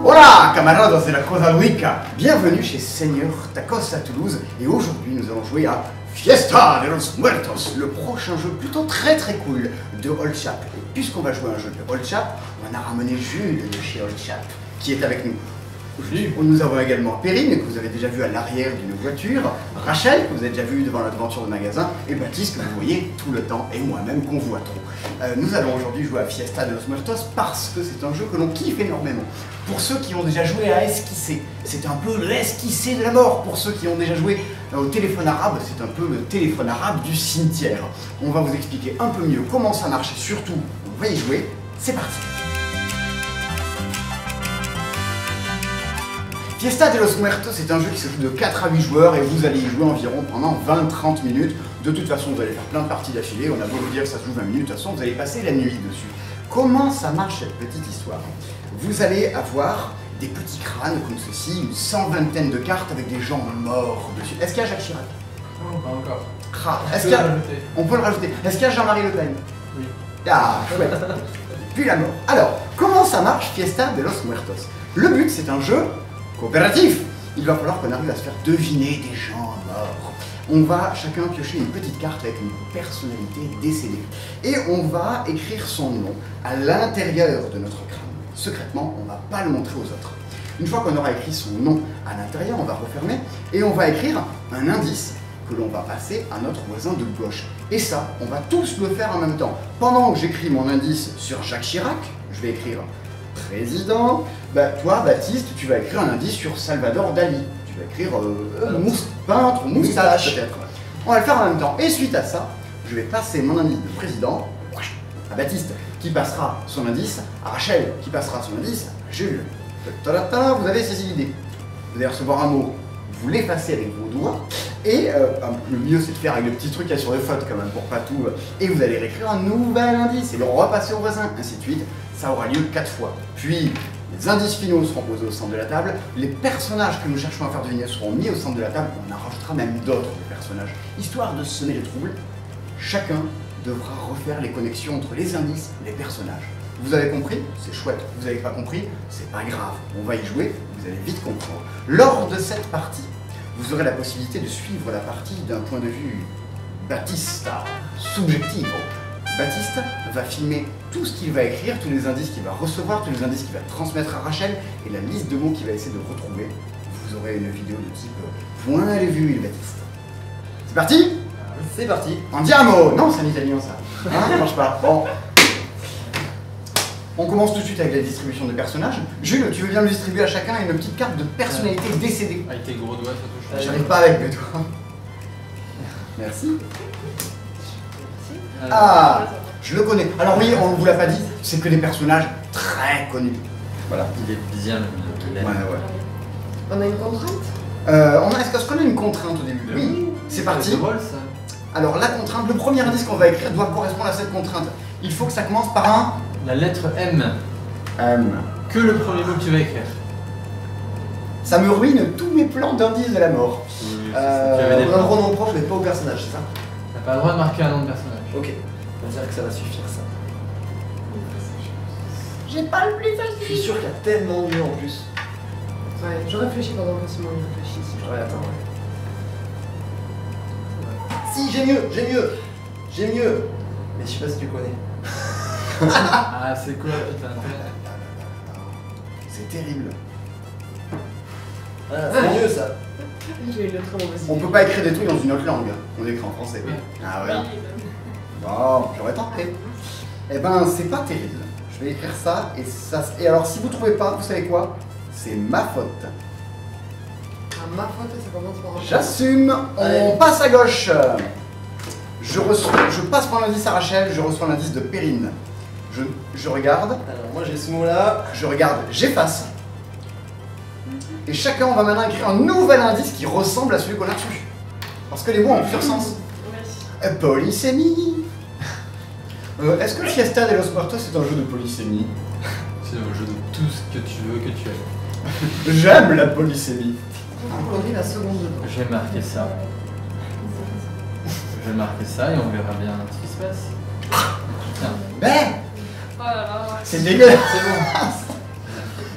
Hola, camaradas de la Costa Rica. Bienvenue chez Seigneur Tacos à Toulouse. Et aujourd'hui, nous allons jouer à Fiesta de los Muertos, le prochain jeu plutôt très cool de Old Chap. Et puisqu'on va jouer à un jeu de Old Chap, on a ramené Jules de chez Old Chap, qui est avec nous. Nous avons également Perrine, que vous avez déjà vu à l'arrière d'une voiture, Rachel, que vous avez déjà vu devant la devanture de magasin, et Baptiste, que vous voyez tout le temps, et moi-même qu'on voit trop. Nous allons aujourd'hui jouer à Fiesta de los Muertos parce que c'est un jeu que l'on kiffe énormément. Pour ceux qui ont déjà joué à Esquissé, c'est un peu l'esquissé de la mort. Pour ceux qui ont déjà joué au téléphone arabe, c'est un peu le téléphone arabe du cimetière. On va vous expliquer un peu mieux comment ça marche et surtout, on va y jouer. C'est parti! Fiesta de los Muertos, c'est un jeu qui se joue de 4 à 8 joueurs et vous allez y jouer environ pendant 20-30 minutes. De toute façon, vous allez faire plein de parties d'affilée. On a beau vous dire que ça se joue 20 minutes, de toute façon, vous allez passer la nuit dessus. Comment ça marche cette petite histoire? Vous allez avoir des petits crânes comme ceci, une 120aine de cartes avec des gens morts dessus. Est-ce qu'il y a Jacques Chirac? Non, pas encore. On peut le rajouter. Est-ce qu'il y a Jean-Marie Le Pen? Oui. Ah, chouette. Puis la mort. Alors, comment ça marche Fiesta de los Muertos? Le but, c'est un jeu coopératif. Il va falloir qu'on arrive à se faire deviner des gens morts. On va chacun piocher une petite carte avec une personnalité décédée. Et on va écrire son nom à l'intérieur de notre crâne. Secrètement, on ne va pas le montrer aux autres. Une fois qu'on aura écrit son nom à l'intérieur, on va refermer et on va écrire un indice que l'on va passer à notre voisin de gauche. Et ça, on va tous le faire en même temps. Pendant que j'écris mon indice sur Jacques Chirac, je vais écrire président. Toi, Baptiste, tu vas écrire un indice sur Salvador Dali. Tu vas écrire peintre, moustache peut-être. On va le faire en même temps. Et suite à ça, je vais passer mon indice de président à Baptiste, qui passera son indice à Rachel, qui passera son indice à Jules. Ta-da-ta, vous avez saisi l'idée. Vous allez recevoir un mot, vous l'effacez avec vos doigts, et le mieux c'est de faire avec le petit truc qu'il y a sur les fautes quand même, pour pas tout. Et vous allez réécrire un nouvel indice, et le repasser au voisin, ainsi de suite. Ça aura lieu 4 fois. Puis, les indices finaux seront posés au centre de la table, les personnages que nous cherchons à faire deviner seront mis au centre de la table, on en rajoutera même d'autres personnages. Histoire de semer les troubles, chacun devra refaire les connexions entre les indices et les personnages. Vous avez compris? C'est chouette. Vous n'avez pas compris? C'est pas grave. On va y jouer, vous allez vite comprendre. Lors de cette partie, vous aurez la possibilité de suivre la partie d'un point de vue Batista, subjectivo. Baptiste va filmer tout ce qu'il va écrire, tous les indices qu'il va recevoir, tous les indices qu'il va transmettre à Rachel et la liste de mots qu'il va essayer de retrouver. Vous aurez une vidéo de type point les vues, Baptiste. C'est parti? C'est parti. Andiamo! Non, c'est en italien ça. Hein, ça marche pas. Bon. On commence tout de suite avec la distribution de personnages. Jules, tu veux bien nous distribuer à chacun une petite carte de personnalité décédée? Avec tes gros doigts, ça touche. J'arrive pas avec mes doigts. Merci. Ah, je le connais. Alors oui, on ne vous l'a pas dit, c'est que des personnages très connus. Voilà. Il est bien le Ouais. On a une contrainte? Est-ce qu'on a une contrainte au début? Oui. C'est parti. C'est drôle ça. Alors la contrainte, le premier indice qu'on va écrire doit correspondre à cette contrainte. Il faut que ça commence par un La lettre M. M. Que le premier mot que tu vas écrire. Ça me ruine tous mes plans d'indices de la mort. Oui, On a le droit d'en prendre, mais pas au personnage, c'est ça? T'as pas le droit de marquer un nom de personnage. Ok. On va dire que ça va suffire ça. J'ai pas le plus Je facile. suis sûr qu'il y a tellement mieux en plus. Ouais, je réfléchis pendant que Simon réfléchit. Ouais, attends. Si, j'ai mieux. Mais je sais pas si tu connais. Ah, c'est quoi putain? C'est terrible. Ah, c'est mieux ça. J'ai eu le très mauvaise On idée. peut pas écrire des trucs dans une autre langue. On écrit en français. Oui. Ah ouais. Bon, j'aurais tenté. Eh ben, c'est pas terrible. Je vais écrire ça et ça. Et alors, si vous trouvez pas, vous savez quoi? C'est ma faute. Ah, ma faute, ça commence par un. J'assume. On Allez. passe à gauche. Je passe mon indice à Rachel. Je reçois l'indice de Perrine. Je regarde. Alors, moi j'ai ce mot là. Je regarde. J'efface. Et chacun, on va maintenant écrire un nouvel indice qui ressemble à celui qu'on a reçu. Parce que les mots ont plusieurs sens. Merci. Polysémie. Est-ce que Fiesta de los Muertos c'est un jeu de polysémie? C'est un jeu de tout ce que tu veux que tu aimes. J'aime la polysémie. On dit la seconde dedans. J'ai marqué ça. Je vais marquer ça et on verra bien ce qui se passe. Tiens. Mais Oh là là. c'est dégueulasse. C'est bon.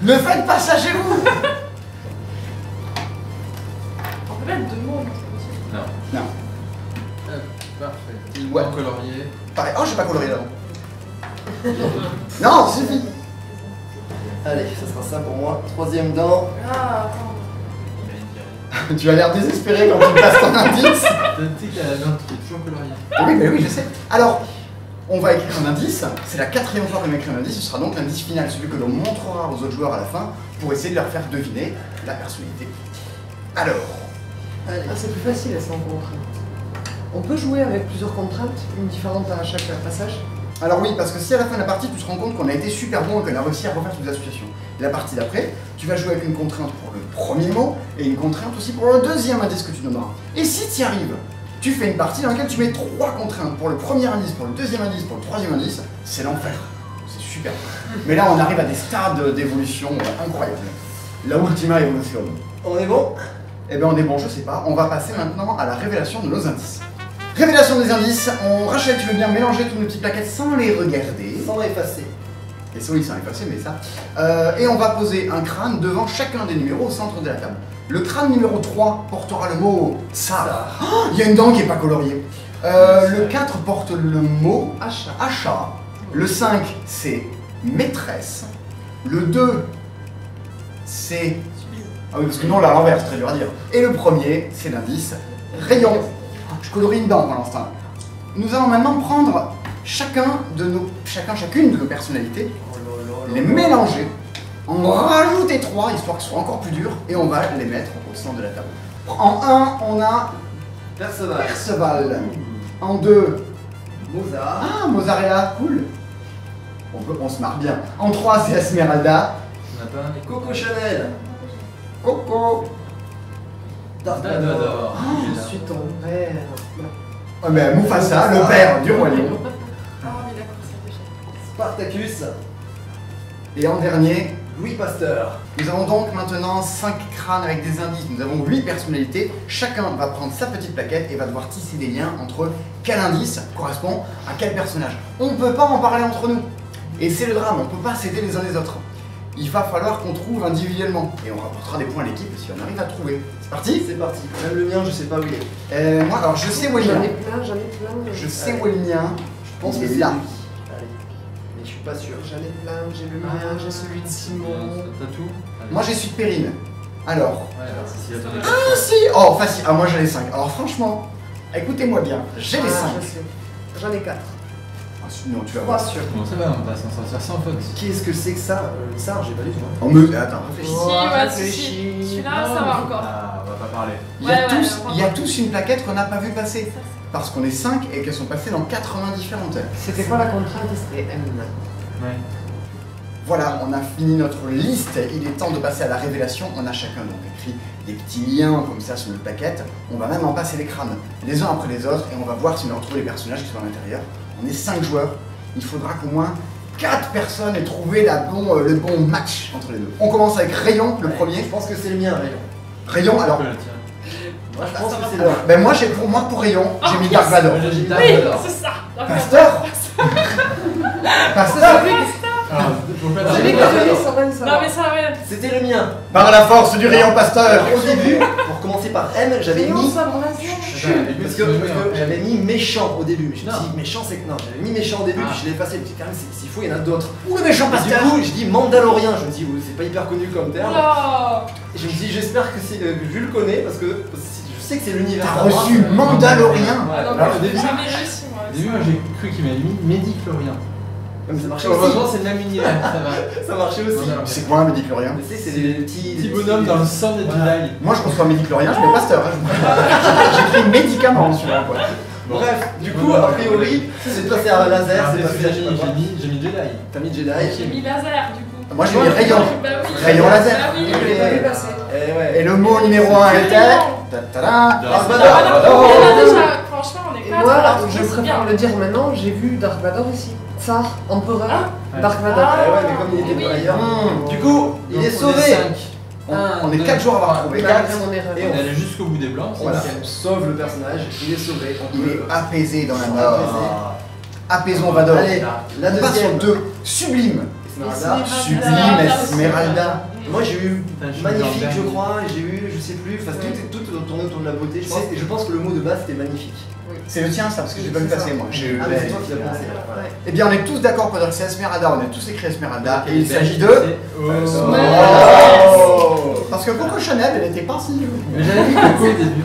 Ne faites pas ça chez vous. On peut mettre 2 mots, mais c'est possible. Non. Non. Parfait. Ouais. En colorier. Pareil. Oh, j'ai pas coloré là. Non, suffit. Allez, ça sera ça pour moi. Troisième dent. Ah, attends. Tu as l'air désespéré quand tu passes ton indice. T'as dit qu'il y a la dent qui est toujours coloriée. Oui, mais oui, je sais. Alors, on va écrire un indice. C'est la 4e fois qu'on va écrire un indice. Ce sera donc l'indice final, celui que l'on montrera aux autres joueurs à la fin pour essayer de leur faire deviner la personnalité. Alors, Allez. Ah, c'est plus facile, sans contrainte. On peut jouer avec plusieurs contraintes, une différente à chaque passage. alors oui, parce que si à la fin de la partie, tu te rends compte qu'on a été super bon et qu'on a réussi à refaire toutes les associations. La partie d'après, tu vas jouer avec une contrainte pour le premier mot et une contrainte aussi pour le deuxième indice que tu donneras. Et si tu y arrives, tu fais une partie dans laquelle tu mets 3 contraintes pour le premier indice, pour le deuxième indice, pour le troisième indice, c'est l'enfer. C'est super. Mais là, on arrive à des stades d'évolution incroyables. La ultima evolution. On est bon? Eh bien, on est bon, je sais pas. On va passer maintenant à la révélation de nos indices. Révélation des indices. Rachel, tu veux bien mélanger toutes nos petites plaquettes sans les regarder. Sans effacer. Et ça, oui, c'est effacé, mais ça. Et on va poser un crâne devant chacun des numéros au centre de la table. Le crâne numéro 3 portera le mot ça. Oh, il y a une dent qui n'est pas coloriée. Le 4 porte le mot Achat. achat. Le 5, c'est maîtresse. Le 2, c'est. Ah oui, parce que non, là, à l'envers, c'est très dur à dire. Et le premier, c'est l'indice rayon. Je colorie une dent pour l'instant. Nous allons maintenant prendre chacune de nos personnalités, les mélanger, en rajouter 3, histoire que ce soit encore plus dur, et on va les mettre au centre de la table. En 1, on a Perceval. Perceval. En 2, Mozart. ah, Mozzarella, cool. On se marre bien. En 3, c'est Esmeralda. On n'a pas un Coco Chanel. Coco. Dark Vador. Vador. Je suis ton père. Oh, mais Mufasa, le père du roi lion. Ah, mais d'accord, c'est déjà. Spartacus. Et en dernier, Louis Pasteur. nous avons donc maintenant 5 crânes avec des indices. Nous avons 8 personnalités. Chacun va prendre sa petite plaquette et va devoir tisser des liens entre quel indice correspond à quel personnage. On ne peut pas en parler entre nous. Et c'est le drame, on ne peut pas s'aider les uns les autres. Il va falloir qu'on trouve individuellement. Et on rapportera des points à l'équipe si on arrive à trouver. C'est parti? C'est parti. Même le mien, je sais pas où il est. Moi, alors je sais où il J'en est. ai plein, j'en ai plein. Je sais où est le mien. Je pense Il que est c'est là. lui. Allez. Mais je suis pas sûr. J'en ai plein, j'ai le mien, j'ai celui de Simon. T'as tout? Allez. Moi j'ai celui de Perrine. Alors. Ouais, alors si, attendez. Ah si. Oh facile. Ah moi j'en ai 5. Alors franchement, écoutez-moi bien. J'ai les 5. Je sais. J'en ai 4. Ah, non, tu vas 3 voir. sur. Bon, ça va, on va s'en sortir sans faute. Qu'est-ce que c'est que ça? Ça, j'ai pas du tout. On me. Attends, réfléchis. Oh, Si, ouais, réfléchis. si. Celui-là, ça va encore. Ah, on va pas parler. Il y a Ouais, ouais, tous, on va il y a voir. tous une plaquette qu'on n'a pas vu passer. Parce qu'on est 5 et qu'elles sont passées dans 80 différentes. C'était quoi la contrainte? C'était M. Ouais. Voilà, on a fini notre liste. Il est temps de passer à la révélation. On a chacun donc écrit des petits liens comme ça sur une plaquette. On va même en passer les crânes, les uns après les autres, et on va voir si on retrouve les personnages qui sont à l'intérieur. On est 5 joueurs. Il faudra qu'au moins 4 personnes aient trouvé le bon match entre les deux. On commence avec Rayon, le Ouais, premier. Je pense que c'est le mien, Rayon. Rayon, alors. Tu peux le tirer. Moi, je pense que c'est le Alors, mien. ben moi, pour Rayon, j'ai mis Dark Vador. Moi, j'ai dit Dark Oui, Vador. c'est ça. Pasteur Pasteur Alors, pourquoi Dark J'ai dit que Vador? j'avais ça va, ça Non, va. mais ça, ouais. C'était le mien. Par la force du Rayon Pasteur. Alors, au début, pour commencer par M, j'avais Rayon, mis. ça va, Chut, Attends, écoute, parce c'est le que mien. j'avais mis méchant au début, mais je me Non. suis dit méchant c'est que non, j'avais mis méchant au début, Ah. puis je l'ai effacé, je me suis dit quand même s'il faut il y en a d'autres. Où le méchant Et du Pasteur coup je dis Mandalorien, je me dis c'est pas hyper connu comme terme. Oula. Et je me dis j'espère que je le connais parce que je sais que c'est l'univers. T'as Star Wars. reçu Mandalorien. Ouais, Ah non, alors, mais au début- j'ai jamais réussi, moi. Au début, moi, j'ai cru qu'il m'avait mis Médiclorien. mais ça marchait aussi. Heureusement, c'est le même univers, ça va. Ça marchait aussi. Mandalorien. C'est quoi un Médiclorien? Mais tu sais, c'est des petits. Petit bonhomme dans le sang des Voilà. Jedi. Moi je reçois Médiclorien, je mets Pasteur. Hein, j'ai écrit médicament celui-là quoi. Bref, du coup, a priori, c'est passé à laser, c'est passé à je sais pas quoi. J'ai mis Jedi. T'as mis Jedi. J'ai mis laser, du coup. Moi j'ai mis Rayon. Bah oui. Rayon laser. Bah oui. Je l'ai pas vu passer. Et ouais. Et le mot numéro 1 était. Ta-ta-da. Dark Ah, Vador. bah non, Oh. mais là, déjà, franchement, on est Et quatre. moi, alors, je c'est préfère bien. le dire maintenant, j'ai vu Dark Vador ici. Tsar, empereur, Ah. Dark Vador. Ah ouais, mais comme il était Oui. pas ailleurs. Mmh. Du coup, il est sauvé. On est 4 jours à avoir trouvé. Malgré 4. mon erreur. Et On est allé jusqu'au bout des blancs. c'est Voilà. nickel. On sauve le personnage, il est sauvé. On Il peut- est apaisé dans la Apaisé. mort. Apaisons Vador. Allez, la On passe au deuxième. 2. Sublime. Esmeralda. Sublime Esmeralda. Moi j'ai eu Putain, je suis magnifique, dans le je dernier. crois, et j'ai eu, je sais plus, enfin tout tourné autour de la beauté, je pense, et je pense que le mot de base c'était magnifique. C'est le tien, ça, parce que j'ai pas vu C'est passer, ça. moi. J'ai eu Ah, mais c'est toi qui l'as belle. pensé. Voilà. Ouais. Eh bien, on est tous d'accord pour dire que c'est Esmeralda, on a tous écrit Esmeralda, et il s'agit de. Oh. Oh. Parce que Coco Chanel, elle était pas si. Mais j'avais vu Coco au début.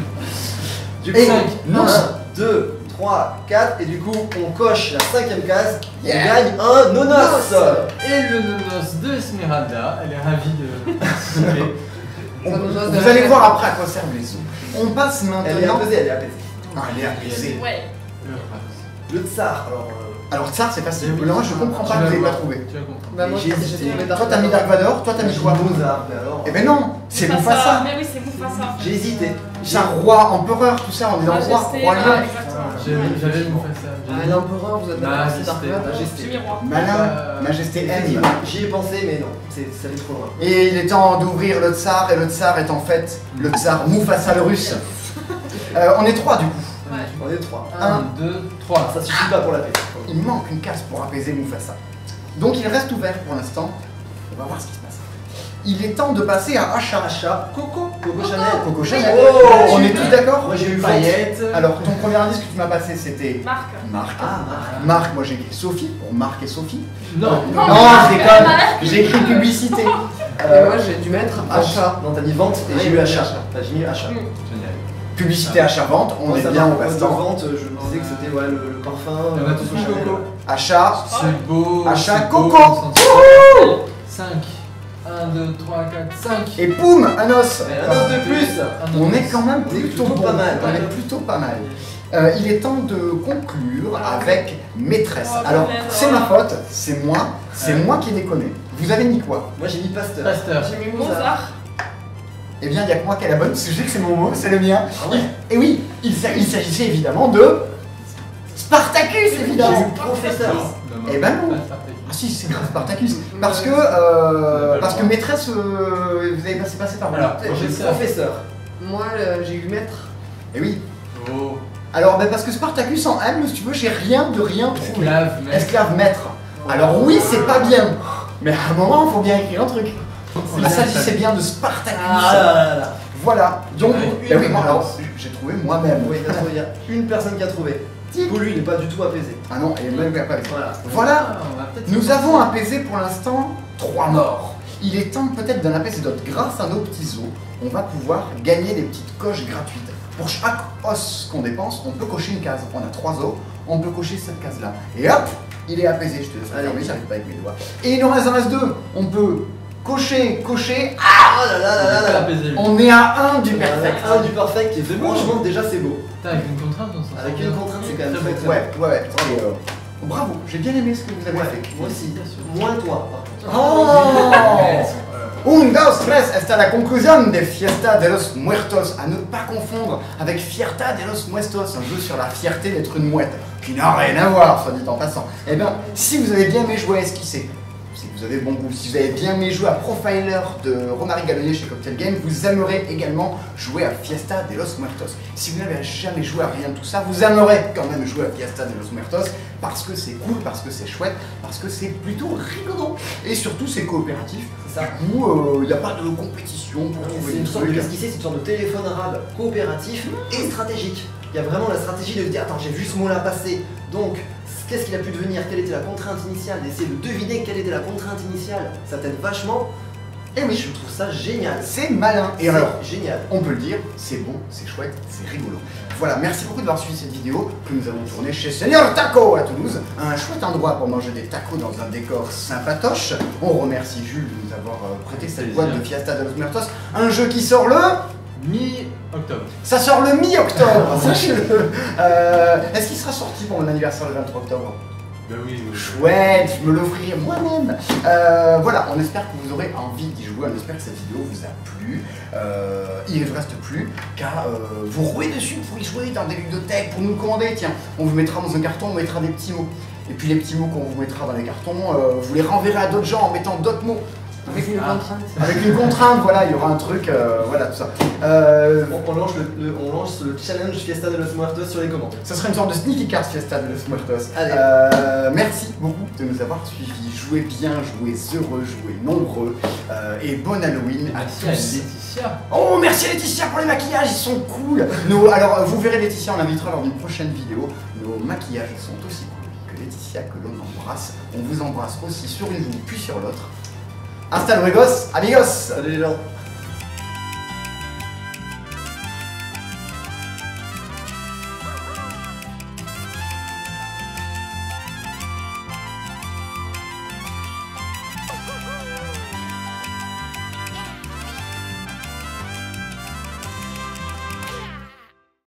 Du Et coup, non, 1, 2, 3, 4, et du coup on coche la 5ème case, Yeah. on gagne un nonos. Et le nonos de Esmeralda, elle est ravie de participer. Vous allez voir après à quoi servent les os. On passe Elle est maintenant. apaisée, elle est apaisée. Ah, elle est apaisée. Ouais. Le tsar, alors... Alors, ça, c'est facile. Oui, Non, je comprends pas que vous n'avez pas trouvé. Tu vas comprendre. Bah, moi, J'ai j'ai hésité. trouvé Toi, t'as mis Dark Vador, toi, t'as mis quoi? Mozart, mais alors... Eh ben non, c'est Mufasa. Mais oui, c'est Mufasa. J'ai hésité. C'est un roi, empereur, tout ça, on est dans le roi, Majesté, roi lion. exactement. J'avais Mufasa. Ah, l'empereur, vous êtes d'accord, c'est Dark Vador. Majesté. J'ai mis roi. Malin, majesté M. Effectivement, j'y ai pensé, mais non, ça allait trop loin. Et il est temps d'ouvrir le tsar, et le tsar est en fait le tsar Mufasa le russe. On est 3 du coup. Ouais. On est 3. 1, 2, 3. Ça suffit pas pour la paix. Il manque une case pour apaiser Mufasa. Donc il reste ouvert pour l'instant. On va voir ce qui se passe. Il est temps de passer à Achat. Achat. Coco. Coco Chanel. Coco Chanel. Oh, On est super. tous d'accord? Moi j'ai eu Paillettes. Alors ton premier indice que tu m'as passé c'était Marc. Marc. Ah, Marc. Marc, moi j'ai écrit Sophie pour Marc et Sophie. Non. Non, je déconne. J'ai écrit publicité. Et moi, j'ai dû mettre achat. Non, t'as mis vente et j'ai eu achat. J'ai mis achat. Génial. Publicité achat-vente, on Moi, est ça bien va, au en passe-temps. vente, je me disais que c'était ouais, le parfum. On a tous mis Chanel. Coco. Achat. C'est beau. Achat c'est beau, Coco. on s'en sort. 5. 1, 2, 3, 4, 5. Et poum, un os. Mais un os de plus. On est quand même On est plutôt plutôt bon. pas mal. On est plutôt pas mal. Il est temps de conclure avec maîtresse. Oh, Alors, punaise. c'est ma faute, c'est moi qui ai déconné. Vous avez mis quoi? Moi j'ai mis Pasteur. Pasteur. J'ai mis Mozart. Mozart. Eh bien, il n'y a que moi qui ai la bonne, parce que je sais que c'est mon mot, c'est le mien. Ah ouais. Et oui, il s'agissait évidemment de Spartacus, J'ai évidemment. eu professeur. Eh ben non. Pas Ah si, c'est grave Spartacus. Parce que maîtresse, vous avez passé par Alors, là. J'ai eu Professeur. professeur. Moi, j'ai eu maître. Eh oui. Oh. Alors, parce que Spartacus en M, si tu veux, j'ai rien trouvé. Esclave, mais. Esclave maître. Alors oui, c'est pas bien. Mais à un moment, il faut bien écrire un truc. Il s'agissait bien de Spartacus. Ah là là là. Voilà. Donc, Ouais. ben oui, moi, alors, j'ai trouvé moi-même. Oui, t'as trouvé, il y a une personne qui a trouvé. Pour lui, il n'est pas du tout apaisé. Ah non, il est même pas avec. Voilà. Voilà. Ah, on va peut-être Nous se avons passer. apaisé pour l'instant 3 morts. Il est temps peut-être d'en apaiser d'autres. Grâce à nos petits os, on va pouvoir gagner des petites coches gratuites. Pour chaque os qu'on dépense, on peut cocher une case. On a 3 os, on peut cocher cette case-là. Et hop, il est apaisé. Je te laisse Allez. regarder, j'arrive pas avec mes doigts. Et il en reste 2. On peut cocher. Ah là là là là là. Apaiser, lui. On est à 1 du perfect. Un du perfect qui est C'est beau. franchement déjà c'est beau. Putain, avec une contrainte, on s'en sort Avec bien. une contrainte, c'est quand même Très très beau. Ouais. Et, bravo, j'ai bien aimé ce que vous avez fait. Moi aussi. Moins toi par contre. Oh! Un, dos, tres, hasta la conclusion de Fiesta de los Muertos, à ne pas confondre avec Fierta de los Muertos, un jeu sur la fierté d'être une mouette, qui n'a rien à voir, soit dit en passant. Eh bien, si vous avez bien aimé jouer à Esquisser, si vous avez bon goût, si vous avez bien aimé jouer à Profiler de Romaric Gallonnier chez Cocktail Game, vous aimerez également jouer à Fiesta de los Muertos. Si vous n'avez jamais joué à rien de tout ça, vous aimerez quand même jouer à Fiesta de los Muertos, parce que c'est cool, parce que c'est chouette, parce que c'est plutôt rigolo. Et surtout, c'est coopératif. C'est ça. Du coup, il n'y a pas de compétition pour trouver C'est des une sorte de trucs. esquisser, c'est une sorte de téléphone arabe coopératif et stratégique. Il y a vraiment la stratégie de se dire attends j'ai vu ce mot là passer, donc qu'est-ce qu'il a pu devenir, quelle était la contrainte initiale, d'essayer de deviner quelle était la contrainte initiale, ça t'aide vachement. Et oui, Je trouve ça génial. c'est malin. Et C'est alors, génial. on peut le dire, c'est bon, c'est chouette, c'est rigolo. Voilà, merci beaucoup d'avoir suivi cette vidéo que nous avons tournée chez Seigneur Taco à Toulouse. Un chouette endroit pour manger des tacos dans un décor sympatoche. On remercie Jules de nous avoir prêté cette boîte de Fiesta de los Muertos. Un jeu qui sort le... Mi-octobre. Ça sort le mi-octobre, sachez-le. Est-ce qu'il sera sorti pour mon anniversaire le 23 octobre? Ben oui, oui. Chouette, je me l'offrirai moi-même. Voilà, on espère que vous aurez envie d'y jouer, on espère que cette vidéo vous a plu. Il ne reste plus qu'à vous rouer dessus pour y jouer dans des ludothèques, pour nous le commander. Tiens, on vous mettra dans un carton, on mettra des petits mots. Et puis les petits mots qu'on vous mettra dans les cartons, vous les renverrez à d'autres gens en mettant d'autres mots. Avec une contrainte. Avec une contrainte, voilà, il y aura un truc, voilà, tout ça. On lance le challenge Fiesta de los Muertos sur les commentaires. Ça sera une sorte de sneaky card Fiesta de los Muertos. Allez. Merci beaucoup de nous avoir suivis. Jouez bien, jouez heureux, jouez nombreux. Et bon Halloween à Merci à tous. Laetitia. Oh, merci à Laetitia pour les maquillages, ils sont cool. Alors, vous verrez Laetitia, on l'invitera lors d'une prochaine vidéo. Nos maquillages sont aussi cool que Laetitia, que l'on embrasse. On vous embrasse aussi sur une joue puis sur l'autre. Hasta luego, amigos. Salut les gens.